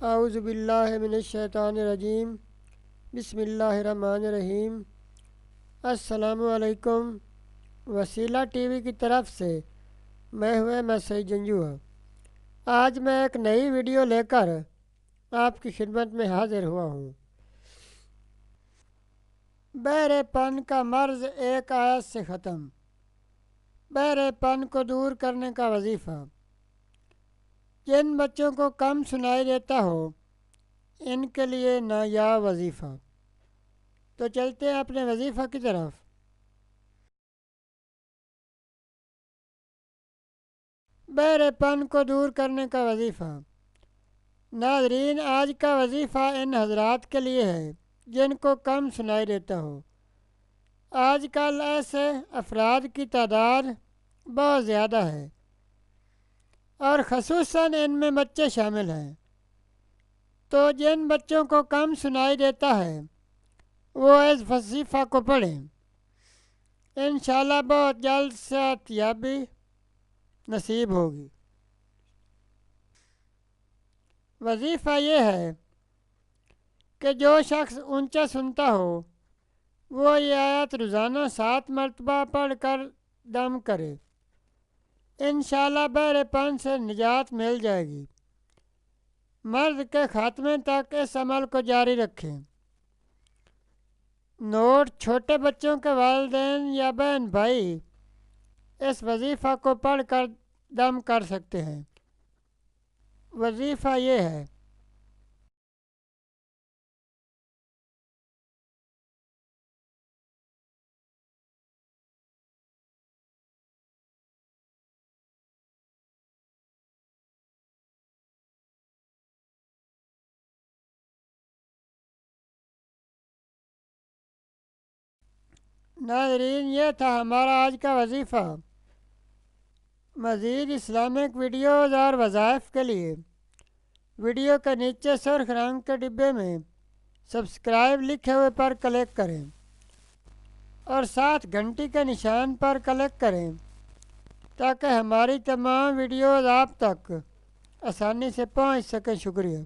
اعوذ باللہ من الشیطان الرجیم بسم اللہ الرحمن الرحیم۔ السلام علیکم۔ وسیلہ ٹی وی کی طرف سے میں سعید جنجو ہوں۔ آج میں ایک نئی ویڈیو لے کر آپ کی خدمت میں حاضر ہوا ہوں۔ بہرے پن کا مرض ایک آیت سے ختم۔ بہرے پن کو دور کرنے کا وظیفہ۔ جن بچوں کو کم سنائی دیتا ہو ان کے لیے نایاب وظیفہ۔ تو چلتے ہیں اپنے وظیفہ کی طرف۔ بہرے پن کو دور کرنے کا وظیفہ۔ ناظرین، آج کا وظیفہ ان حضرات کے لیے ہے جن کو کم سنائی دیتا ہو۔ آج کل ایسے افراد کی تعداد بہت زیادہ ہے اور خصوصاً ان میں بچے شامل ہیں۔ تو جن بچوں کو کم سنائی دیتا ہے وہ اس وظیفہ کو پڑھیں۔ انشاءاللہ بہت جلد صحت یابی نصیب ہوگی۔ وظیفہ یہ ہے کہ جو شخص اونچا سنتا ہو وہ یہ آیت روزانہ 7 مرتبہ پڑھ کر دم کرے۔ انشاءاللہ بہرے پن سے نجات مل جائے گی۔ مرض کے خاتمے تک اس عمل کو جاری رکھیں۔ نوٹ: چھوٹے بچوں کے والدین یا بہن بھائی اس وظیفہ کو پڑھ کر دم کر سکتے ہیں۔ وظیفہ یہ ہے: ناظرین، یہ تھا ہمارا آج کا وظیفہ۔ مزید اسلامک ویڈیوز اور وظائف کے لیے ویڈیو کے نیچے سرخ رنگ کے ڈبے میں سبسکرائب لکھے ہوئے پر کلک کریں اور ساتھ گھنٹی کے نشان پر کلک کریں تاکہ ہماری تمام ویڈیوز آپ تک آسانی سے پہنچ سکیں۔ شکریہ۔